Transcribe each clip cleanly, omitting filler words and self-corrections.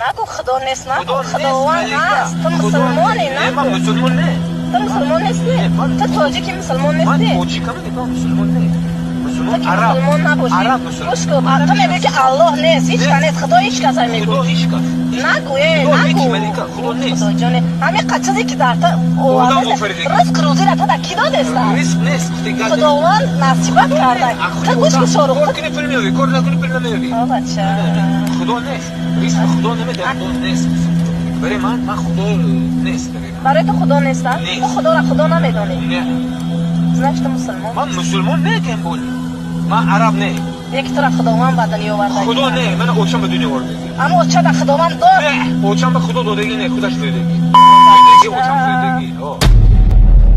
نگو خدا نیست، نگو خداوند هست. تو مسلمانی؟ نه من مسلمان نه. تو مسلمان نیستی؟ تو تاجیکی مسلمان نیستی؟ من تاجیکم نه، مسلمان نه. مسلمان عرب. مسلمان نباشی. عرب مسلمان. گوش کن. تو میگی که الله نیست، هیچ نیست، خدا هیچ کس میگو. خدا هیچ کس. نگو خدا نیست. خدا جان، همین قصدی که در تو اومده رزق روزی را تو در کی داده است؟ رزق نیست. خداوند نصیبت کرده. تو گوش کن شروع کار کنی پول میاری، کار نکنی پول نمیاری. بچه خدا نیست. رزق خدا نمیده، خدا نیست. برای من خدا نیست. برای تو خدا نیست؟ تو خدا را خدا نمیدونی؟ نه. زنش تو مسلمان؟ من مسلمان نه که بول. من عرب نه. یک تو را خداوند به دنیا آورده. خدا نه، من اوچم به دنیا آورده. اما اوچه در خداوند داد؟ نه، اوچم به خدا دادگی نه، خودش دادگی. اوچم دادگی.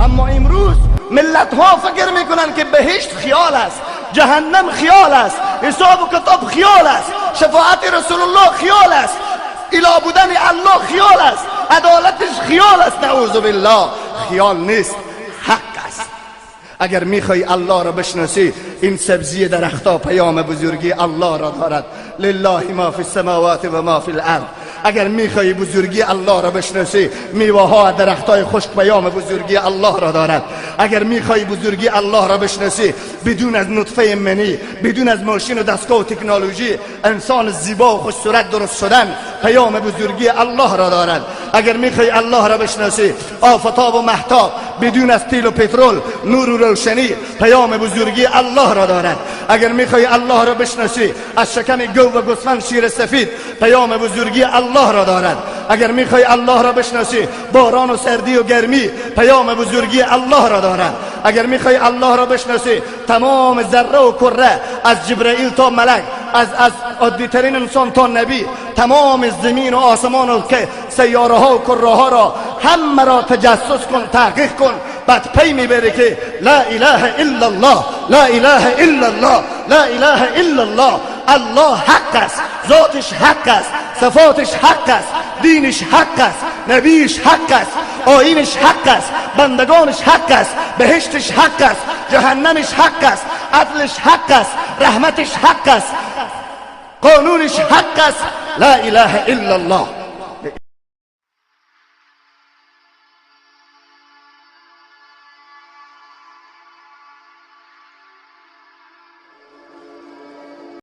اما امروز ملت ها فکر میکنن که بهشت خیال است، جهنم خیال است، حساب و کتاب خیال است، شفاعت رسول الله خیال است، اله بودن الله خیال است، عدالتش خیال است. نعوذ بالله، خیال نیست، حق است. اگر میخوای الله را بشناسی، این سبزی درختها پیام بزرگی الله را دارد. لله ما فی السماوات و ما فی الارض. اگر میخوای بزرگی الله را بشناسی، میوه ها درختای خشک پیام بزرگی الله را دارد. اگر میخوای بزرگی الله را بشناسی، بدون از نطفه منی، بدون از ماشین و دستگاه و تکنولوژی، انسان زیبا و خوش صورت درست شدن پیام بزرگی الله را دارد. اگر میخوای الله را بشناسی، آفتاب و مهتاب بدون از تیل و پترول، نور و روشنی پیام بزرگی الله را دارد. اگر میخوای الله را بشناسی، از شکم گو و گوسفند شیر سفید پیام بزرگی الله را دارد. اگر میخوای الله را بشناسی، باران و سردی و گرمی پیام بزرگی الله را دارد. اگر میخوای الله را بشناسی، تمام ذره و کره، از جبرائیل تا ملک، از عادی ترین انسان تا نبی، تمام زمین و آسمان و که سیاره ها و کره ها را همه را تجسس کن، تحقیق کن، بعد پی میبری که لا اله الا الله، لا اله الا الله، لا اله الا الله. الله حق است، ذاتش حق است، صفاتش حق است، دینش حق است، نبیش حق است، آیینش حق است، بندگانش حق است، بهشتش حق است، جهنمش حق است، عدلش حق است، رحمتش حق است، قانونش حق است. لا اله الا الله.